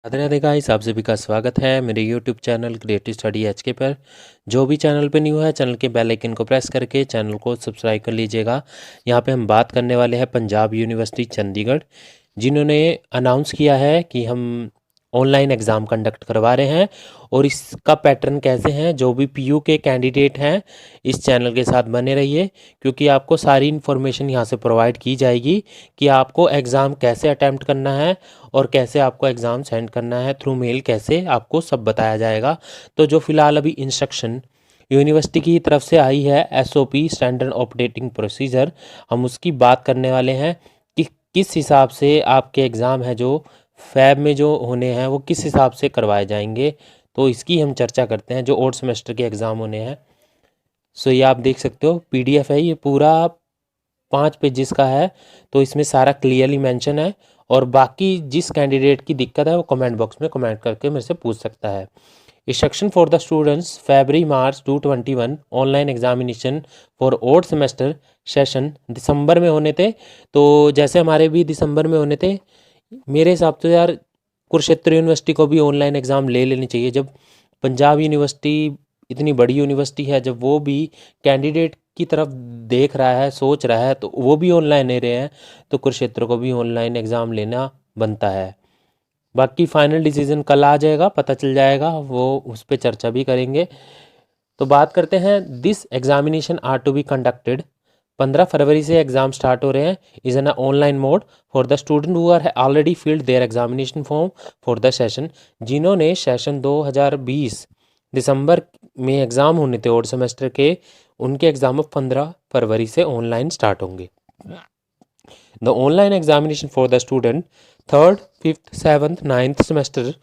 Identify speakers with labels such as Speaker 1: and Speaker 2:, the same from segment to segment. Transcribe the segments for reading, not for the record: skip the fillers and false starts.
Speaker 1: Radhe Radhe guys, आप सभी का स्वागत है मेरे YouTube channel creative study HK पर। जो भी चैनल पे न्यू है, चैनल के बेल आइकन को प्रेस करके चैनल को सब्सक्राइब कर लीजिएगा। यहाँ पे हम बात करने वाले हैं पंजाब यूनिवर्सिटी चंडीगढ़, जिन्होंने अनाउंस किया है कि हम ऑनलाइन एग्ज़ाम कंडक्ट करवा रहे हैं। और इसका पैटर्न कैसे हैं, जो भी पीयू के कैंडिडेट हैं इस चैनल के साथ बने रहिए, क्योंकि आपको सारी इन्फॉर्मेशन यहाँ से प्रोवाइड की जाएगी कि आपको एग्ज़ाम कैसे अटैम्प्ट करना है और कैसे आपको एग्ज़ाम सेंड करना है थ्रू मेल, कैसे आपको सब बताया जाएगा। तो जो फ़िलहाल अभी इंस्ट्रक्शन यूनिवर्सिटी की तरफ से आई है, एसओपी स्टैंडर्ड ऑपरेटिंग प्रोसीजर, हम उसकी बात करने वाले हैं कि किस हिसाब से आपके एग्ज़ाम है जो फैब में जो होने हैं वो किस हिसाब से करवाए जाएंगे। तो इसकी हम चर्चा करते हैं। जो ओल्ड सेमेस्टर के एग्ज़ाम होने हैं, सो ये आप देख सकते हो पीडीएफ है, ये पूरा 5 पेजेस का है। तो इसमें सारा क्लियरली मेंशन है। और बाकी जिस कैंडिडेट की दिक्कत है वो कमेंट बॉक्स में कमेंट करके मेरे से पूछ सकता है। Instruction for the students February March 2021 online examination for old semester session दिसंबर में होने थे। तो जैसे हमारे भी दिसंबर में होने थे, मेरे हिसाब से यार कुरुक्षेत्र यूनिवर्सिटी को भी ऑनलाइन एग्ज़ाम ले लेनी चाहिए। जब पंजाब यूनिवर्सिटी इतनी बड़ी यूनिवर्सिटी है, जब वो भी कैंडिडेट की तरफ देख रहा है, सोच रहा है, तो वो भी ऑनलाइन ले रहे हैं, तो कुरुक्षेत्र को भी ऑनलाइन एग्ज़ाम लेना बनता है। बाकी फाइनल डिसीजन कल आ जाएगा, पता चल जाएगा, वो उस पर चर्चा भी करेंगे। तो बात करते हैं, this examination are to be conducted 15 फरवरी से एग्ज़ाम स्टार्ट हो रहे हैं, is an online mode for the student who are already filled their examination form for the session. जिन्होंने सेशन 2020 दिसंबर में एग्ज़ाम होने थे और सेमेस्टर के, उनके एग्ज़ाम 15 फरवरी से ऑनलाइन स्टार्ट होंगे। The online examination for the student 3rd, 5th, 7th, 9th semester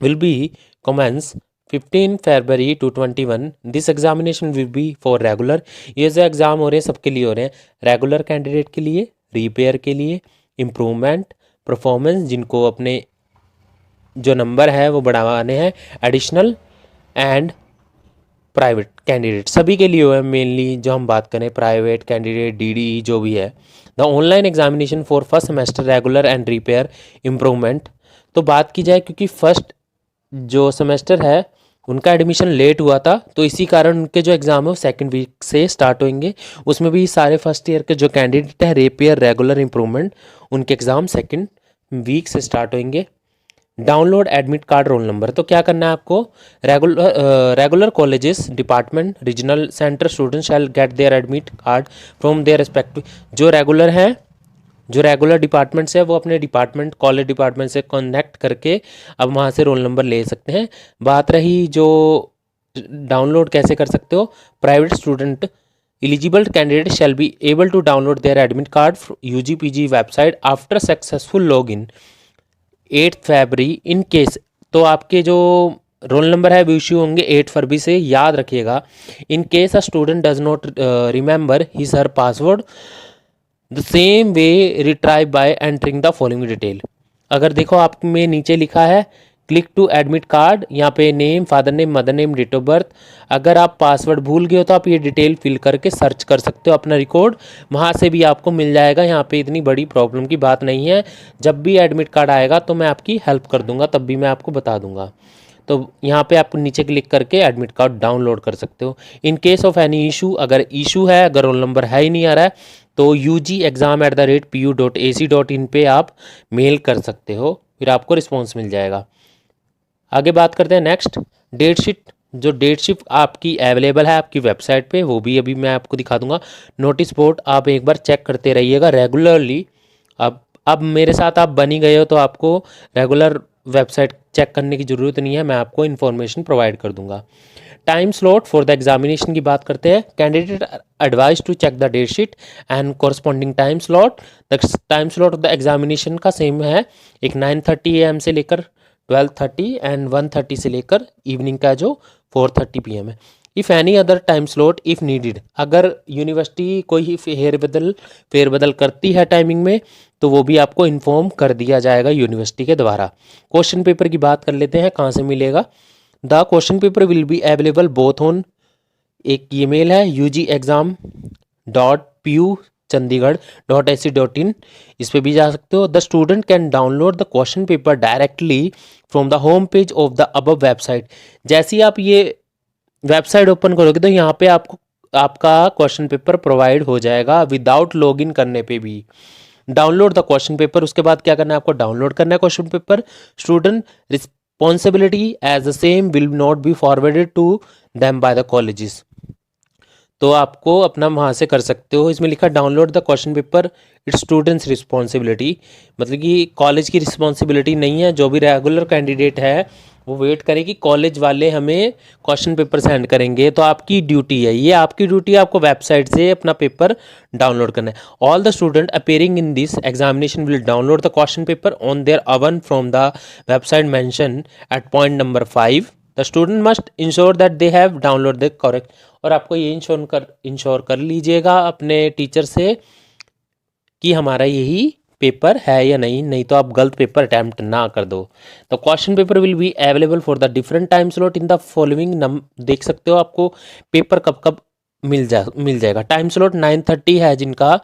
Speaker 1: will be commence 15 February to 21। This examination will be for regular. ये जो एग्ज़ाम हो रहे हैं सबके लिए हो रहे हैं, रेगुलर कैंडिडेट के लिए, रिपेयर के लिए, इम्प्रूवमेंट, परफॉर्मेंस जिनको अपने जो नंबर है वो बढ़ाने हैं, एडिशनल एंड प्राइवेट कैंडिडेट, सभी के लिए हो है। मेनली जो हम बात करें प्राइवेट कैंडिडेट, डीडी जो भी है। The online examination for first semester regular and repair improvement. तो बात की जाए, क्योंकि फर्स्ट जो सेमेस्टर है उनका एडमिशन लेट हुआ था, तो इसी कारण उनके जो एग्ज़ाम है वो सेकेंड वीक से स्टार्ट होंगे। उसमें भी सारे फर्स्ट ईयर के जो कैंडिडेट हैं, रिपेयर, रेगुलर, इम्प्रूवमेंट, उनके एग्ज़ाम सेकेंड वीक से स्टार्ट होंगे। Download admit card roll number. तो क्या करना है आपको, regular colleges department regional centre student shall get their admit card from their respective. जो रेगुलर है, जो रेगुलर डिपार्टमेंट्स है, वो अपने डिपार्टमेंट, कॉलेज डिपार्टमेंट से कनेक्ट करके अब वहाँ से रोल नंबर ले सकते हैं। बात रही जो डाउनलोड कैसे कर सकते हो, private student eligible candidate shall be able to download their admit card UGPG website after successful log in 8 फरवरी इन केस। तो आपके जो रोल नंबर है वो इश्यू होंगे 8 फरवरी से, याद रखिएगा। In case a student does not remember his her password the same way retry bye entering the following detail. अगर देखो आप में नीचे लिखा है क्लिक टू एडमिट कार्ड, यहाँ पे name, father name, mother name, date of birth. अगर आप पासवर्ड भूल गए हो तो आप ये डिटेल फिल करके सर्च कर सकते हो अपना रिकॉर्ड, वहाँ से भी आपको मिल जाएगा। यहाँ पे इतनी बड़ी प्रॉब्लम की बात नहीं है। जब भी एडमिट कार्ड आएगा तो मैं आपकी हेल्प कर दूंगा, तब भी मैं आपको बता दूंगा। तो यहाँ पे आप नीचे क्लिक करके एडमिट कार्ड डाउनलोड कर सकते हो। In case of any issue, अगर इशू है, अगर रोल नंबर है ही नहीं आ रहा है, तो ugexam@pu.ac.in पे आप मेल कर सकते हो, फिर आपको रिस्पॉन्स मिल जाएगा। आगे बात करते हैं नेक्स्ट, डेट शीट। जो डेट शीट आपकी अवेलेबल है आपकी वेबसाइट पे, वो भी अभी मैं आपको दिखा दूंगा। नोटिस बोर्ड आप एक बार चेक करते रहिएगा रेगुलरली। अब मेरे साथ आप बनी गए हो तो आपको रेगुलर वेबसाइट चेक करने की ज़रूरत नहीं है, मैं आपको इन्फॉर्मेशन प्रोवाइड कर दूंगा। Time slot for the examination की बात करते हैं। Candidate advise to check the date sheet and corresponding time slot. The time slot of the examination का सेम है, एक 9:30 AM से लेकर 12:30 एंड 1:30 से लेकर इवनिंग का जो 4:30 PM है। If any other time slot if needed, अगर यूनिवर्सिटी कोई फेरबदल करती है टाइमिंग में, तो वो भी आपको इन्फॉर्म कर दिया जाएगा यूनिवर्सिटी के द्वारा। क्वेश्चन पेपर की बात कर लेते हैं, कहाँ से मिलेगा। The question paper will be available both on, एक ईमेल है UGexam.pu chandigarh.ac.in, इस पे भी जा सकते हो। The student can download the question paper directly from the home page of the above website. जैसे ही आप ये वेबसाइट ओपन करोगे तो यहाँ पे आपको आपका क्वेश्चन पेपर प्रोवाइड हो जाएगा विदाउट लॉगिन करने पे भी। डाउनलोड द क्वेश्चन पेपर, उसके बाद क्या करना है आपको, डाउनलोड करना है question paper. Student responsibility as the same will not be forwarded to them by the colleges. तो आपको अपना वहाँ से कर सकते हो। इसमें लिखा download the question paper, it's students responsibility, मतलब कि कॉलेज की रिस्पॉन्सिबिलिटी नहीं है। जो भी रेगुलर कैंडिडेट है वो वेट करे कि कॉलेज वाले हमें क्वेश्चन पेपर सेंड करेंगे, तो आपकी ड्यूटी है, ये आपकी ड्यूटी है, आपको वेबसाइट से अपना पेपर डाउनलोड करना है। All the student appearing in this examination will download the question paper on their own from the website mention at point number 5। The student must ensure that they have download the correct, और आपको ये ensure कर लीजिएगा अपने teacher से कि हमारा यही पेपर है या नहीं, नहीं तो आप गलत पेपर अटैम्प्ट ना कर दो। तो question paper will be available for the different time slot in the following देख सकते हो आपको पेपर कब कब मिल जाएगा। टाइम स्लॉट 9:30 है जिनका,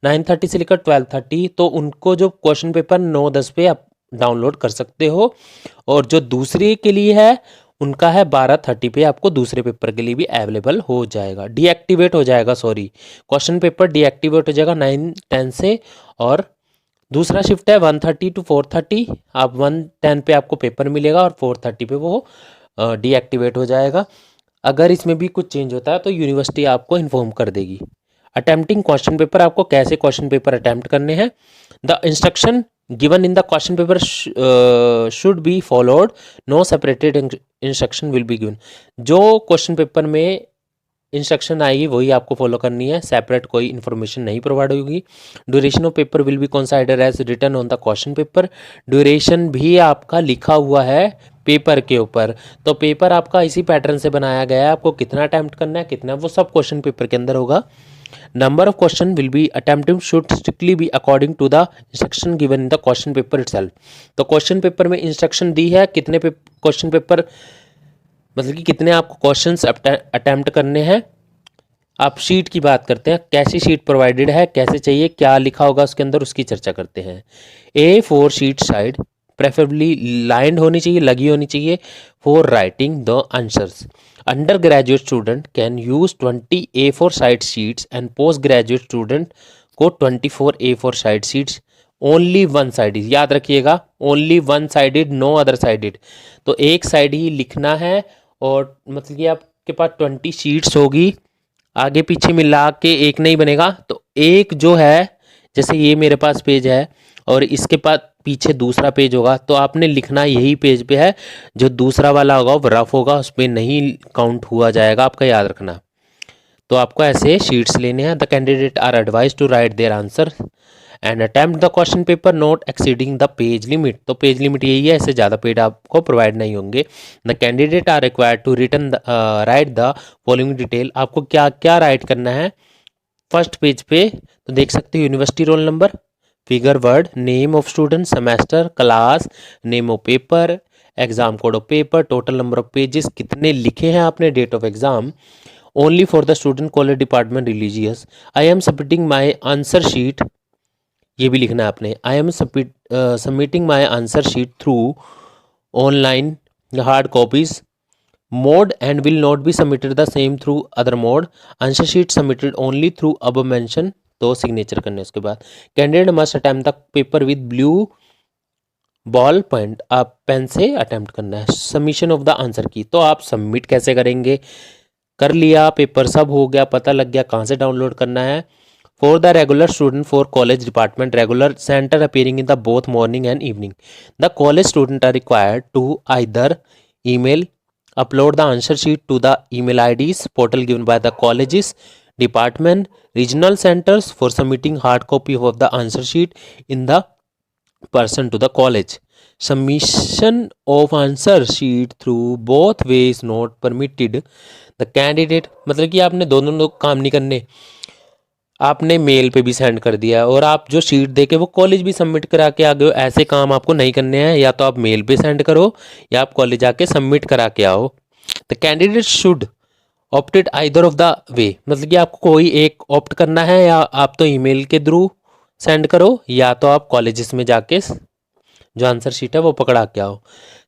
Speaker 1: 9:30 से लेकर 12:30, तो उनको जो क्वेश्चन पेपर 9-10 पे आप डाउनलोड कर सकते हो। और जो दूसरे के लिए है उनका है 12:30 पे, आपको दूसरे पेपर के लिए भी अवेलेबल हो जाएगा, डीएक्टिवेट हो जाएगा, सॉरी, क्वेश्चन पेपर डीएक्टिवेट हो जाएगा 9-10 से। और दूसरा शिफ्ट है 1:30 to 4:30, आप 1:10 पे आपको पेपर मिलेगा और 4:30 पे वो डीएक्टिवेट हो जाएगा। अगर इसमें भी कुछ चेंज होता है तो यूनिवर्सिटी आपको इन्फॉर्म कर देगी। अटेम्प्टिंग क्वेश्चन पेपर, आपको कैसे क्वेश्चन पेपर अटेम्प्ट करने हैं। The instruction given in the question paper should be followed, no separated instruction will be given. जो क्वेश्चन पेपर में इंस्ट्रक्शन आएगी वही आपको फॉलो करनी है, सेपरेट कोई इन्फॉर्मेशन नहीं प्रोवाइड होगी। Duration of paper will be consider as written on the question paper, duration भी आपका लिखा हुआ है पेपर के ऊपर। तो पेपर आपका इसी पैटर्न से बनाया गया है, आपको कितना अटेम्प्ट करना है, कितना, वो सब क्वेश्चन पेपर के अंदर होगा। Number of question will be attempted should strictly be according to the instruction given in the question paper itself. तो क्वेश्चन पेपर में इंस्ट्रक्शन दी है कितने क्वेश्चन पेपर, मतलब कि कितने आपको क्वेश्चंस अटेम्प्ट करने हैं। आप शीट की बात करते हैं, कैसी शीट प्रोवाइडेड है, कैसे चाहिए, क्या लिखा होगा उसके अंदर, उसकी चर्चा करते हैं। A4 sheet side preferably lined होनी चाहिए, लगी होनी चाहिए, for writing the answers. Undergraduate student can use 20 A4 side sheets and postgraduate student को 24 A4 side sheets, only one sided, याद रखिएगा, only one sided, no other sided. तो एक साइड ही लिखना है, और मतलब कि आपके पास 20 शीट्स होगी, आगे पीछे मिला के एक नहीं बनेगा। तो एक जो है, जैसे ये मेरे पास पेज है और इसके पास पीछे दूसरा पेज होगा, तो आपने लिखना यही पेज पे है, जो दूसरा वाला होगा वो रफ होगा, उस पर नहीं काउंट हुआ जाएगा, आपका याद रखना। तो आपको ऐसे शीट्स लेने हैं। The candidate are advise to write their answer and attempt the question paper not exceeding the page limit. तो पेज लिमिट यही है, इससे ज़्यादा पेज आपको प्रोवाइड नहीं होंगे। The candidate are required to written write the following detail. आपको क्या क्या राइट करना है फर्स्ट पेज पे, तो देख सकते हो, university roll number, figure word, name of student, semester, class, name of paper, exam code of paper, total number of pages कितने लिखे हैं आपने, date of exam, only for the student, college department, religious. I am submitting my answer sheet, ये भी लिखना है आपने। I am submitting my answer sheet through online hard copies mode and will not be submitted the same through other mode. Answer sheet submitted only through अब mention, तो signature करने उसके बाद। Candidate must attempt the paper with blue ball point, आप pen से attempt करना है। Submission of the answer की, तो आप सबमिट कैसे करेंगे, कर लिया पेपर, सब हो गया, पता लग गया कहाँ से डाउनलोड करना है। For the regular student for college department regular centre appearing in the both morning and evening, the college student are required to either email upload the answer sheet to the email IDs portal given by the colleges department regional centers for submitting hard copy of the answer sheet in the person to the college. Submission of answer sheet through both ways not permitted. The candidate, मतलब कि आपने दोनों काम नहीं करने, आपने mail पे भी सेंड कर दिया और आप जो शीट देके वो कॉलेज भी सबमिट करा के आ गए हो, ऐसे काम आपको नहीं करने हैं। या तो आप मेल पे सेंड करो या आप कॉलेज आके सबमिट करा के आओ। The candidate should opted either of the way, मतलब कि आपको कोई एक ऑप्ट करना है, या आप तो ईमेल के थ्रू सेंड करो या तो आप कॉलेजेस में जाके जो आंसर शीट है वो पकड़ा के आओ।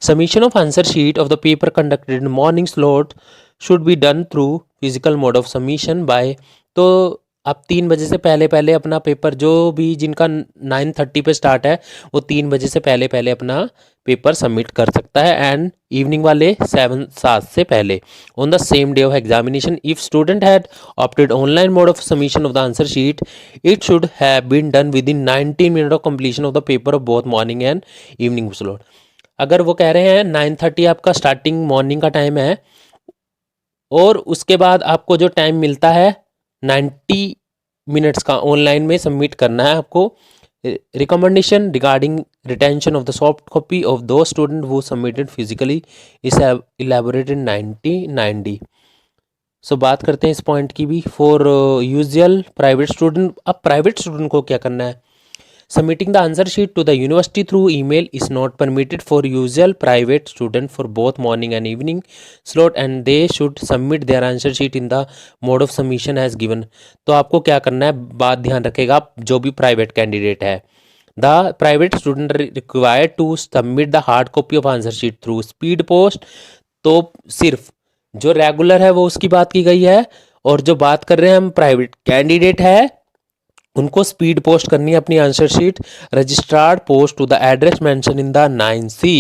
Speaker 1: Submission of answer sheet of the paper conducted in morning slot should be done through physical mode of submission by, तो आप 3 बजे से पहले पहले अपना पेपर, जो भी जिनका 9:30 पे स्टार्ट है वो 3 बजे से पहले पहले अपना पेपर सबमिट कर सकता है, एंड इवनिंग वाले 7 से पहले on the same day of examination. If student had opted online mode of submission of the answer sheet, it should have been done within 90 minute of completion of the paper of both morning and evening slot. अगर वो कह रहे हैं 9:30 आपका starting morning का time है, और उसके बाद आपको जो टाइम मिलता है 90 मिनट्स का ऑनलाइन में सबमिट करना है आपको। Recommendation regarding retention of the soft copy of two student who submitted physically is elaborated 99D। So बात करते हैं इस पॉइंट की भी। फॉर यूजुअल प्राइवेट स्टूडेंट, अब प्राइवेट स्टूडेंट को क्या करना है? Submitting the answer sheet to the university through email is not permitted for usual private student for both morning and evening slot, and they should submit their answer sheet in the mode of submission as given। तो आपको क्या करना है, बात ध्यान रखेगा, जो भी प्राइवेट कैंडिडेट है, the private student required to submit the hard copy of answer sheet through speed post. तो सिर्फ जो रेगुलर है वो उसकी बात की गई है, और जो बात कर रहे हैं हम प्राइवेट कैंडिडेट है उनको स्पीड पोस्ट करनी है अपनी answer sheet. Registered post to the address mention in the 9C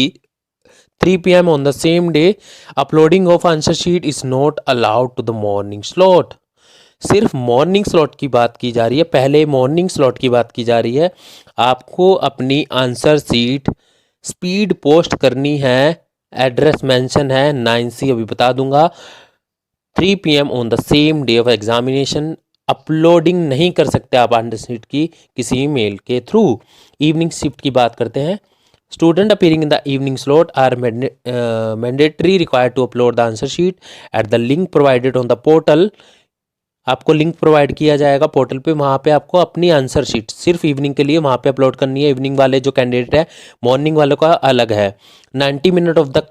Speaker 1: 3 PM on the same day. Uploading of answer sheet is not allowed to the morning slot. सिर्फ morning slot की बात की जा रही है, पहले मॉर्निंग स्लॉट की बात की जा रही है। आपको अपनी आंसर शीट स्पीड पोस्ट करनी है, एड्रेस मेंशन है 9C, अभी बता दूंगा, 3 PM on the same day of examination. Uploading नहीं कर सकते आप आंसर शीट की किसी मेल के थ्रू। इवनिंग शिफ्ट की बात करते हैं। Student appearing in the evening slot are mandatory required to upload the answer sheet at the link provided on the portal. आपको लिंक प्रोवाइड किया जाएगा पोर्टल पे, वहाँ पे आपको अपनी आंसर शीट सिर्फ इवनिंग के लिए वहाँ पे अपलोड करनी है। इवनिंग वाले जो कैंडिडेट है, मॉर्निंग वालों का अलग है। 90 minute of the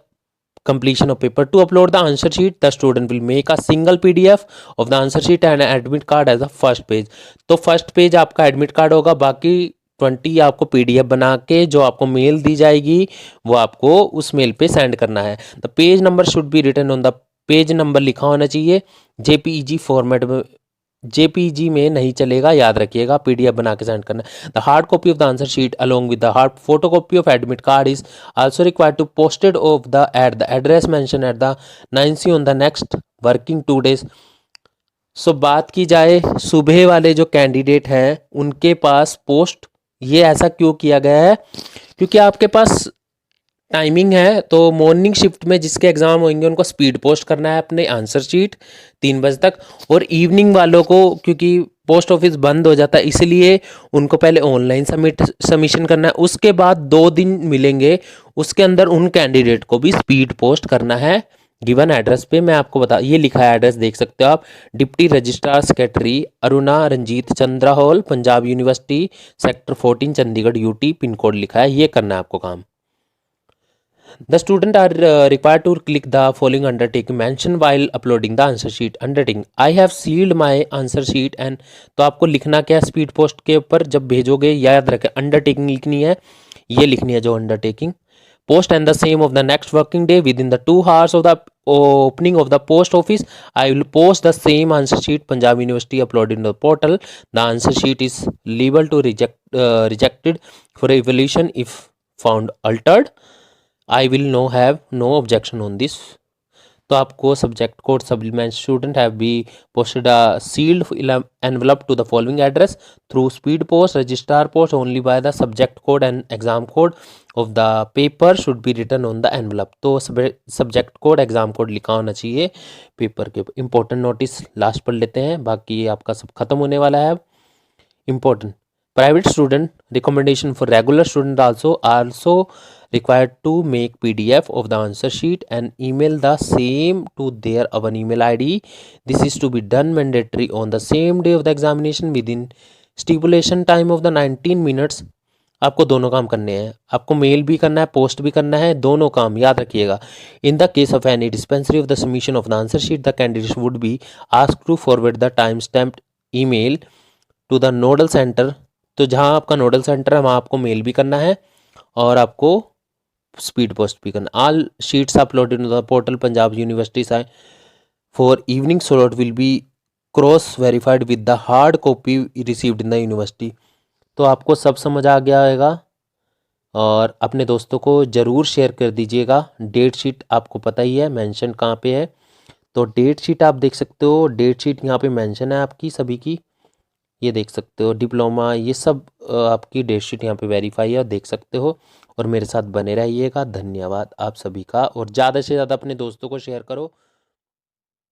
Speaker 1: completion of paper to upload the answer sheet, the student will make a single PDF of the answer sheet and admit card as the first page। तो first page आपका admit card होगा, बाकी 20 आपको PDF बना के जो आपको mail दी जाएगी वो आपको उस मेल पे सेंड करना है। The page number should be written on the, page number लिखा होना चाहिए। JPEG फॉर्मेट में, JPG में नहीं चलेगा, याद रखिएगा, PDF बना के सेंड करना है। The hard copy of the answer sheet along with the hard photocopy of admit card is also required to posted of the at the address mention at the 9C on the next working 2 days। So बात की जाए सुबह वाले जो candidate हैं उनके पास post, ये ऐसा क्यों किया गया है? क्योंकि आपके पास टाइमिंग है, तो मॉर्निंग शिफ्ट में जिसके एग्ज़ाम होंगे उनको स्पीड पोस्ट करना है अपने आंसर शीट 3 बजे तक, और इवनिंग वालों को क्योंकि पोस्ट ऑफिस बंद हो जाता है इसलिए उनको पहले ऑनलाइन सबमिशन करना है। उसके बाद 2 दिन मिलेंगे, उसके अंदर उन कैंडिडेट को भी स्पीड पोस्ट करना है गिवन एड्रेस पे। मैं आपको बता, ये लिखा है एड्रेस, देख सकते हो आप, deputy registrar secretary Aruna Ranjit Chandra hall, Punjab university, sector 14, Chandigarh UT, pin code लिखा है। ये करना है आपको काम। The student are required to click the following undertaking mentioned while uploading the answer sheet। Undertaking, I have sealed my answer sheet and, तो आपको लिखना क्या है स्पीड पोस्ट के ऊपर जब भेजोगे, याद रखें अंडरटेकिंग लिखनी है, ये लिखनी है जो undertaking. Post and the same of the next working day with in the 2 hours of the opening of the post office I will post the same answer sheet Punjab University uploaded in the portal। The answer sheet is liable to rejected for evaluation if found altered। I will no have no objection on this. तो आपको subject code supplement student have be posted a sealed envelope to the following address through speed post registrar post only by the subject code and exam code of the paper should be written on the envelope. तो subject code exam code लिखा होना चाहिए paper के ऊपर। Important notice last पर लेते हैं, बाकी आपका सब खत्म होने वाला है। Important private student recommendation for regular student also required to make PDF of the answer sheet and email the same to their own email ID। This is to be done mandatory on the same day of the examination within stipulation time of the 19 minutes। आपको दोनों काम करने हैं, आपको mail भी करना है, post भी करना है, दोनों काम याद रखिएगा। In the case of any dispensary of the submission of the answer sheet the candidates would be asked to forward the time stamped email to the nodal centre. तो जहाँ आपका नोडल सेंटर है वहाँ आपको मेल भी करना है और आपको स्पीड पोस्ट भी करना। All sheets uploaded in the portal Punjab university साइ for evening slot will be cross verified with the hard copy received in the university. तो आपको सब समझ आ गया होगा और अपने दोस्तों को ज़रूर शेयर कर दीजिएगा। डेट शीट आपको पता ही है मेंशन कहाँ पे है, तो डेट शीट आप देख सकते हो। डेट शीट यहाँ पे मेंशन है आपकी सभी की, ये देख सकते हो। डिप्लोमा ये सब आपकी डेट शीट यहाँ पे वेरीफाई है और देख सकते हो। और मेरे साथ बने रहिएगा। धन्यवाद आप सभी का, और ज़्यादा से ज़्यादा अपने दोस्तों को शेयर करो।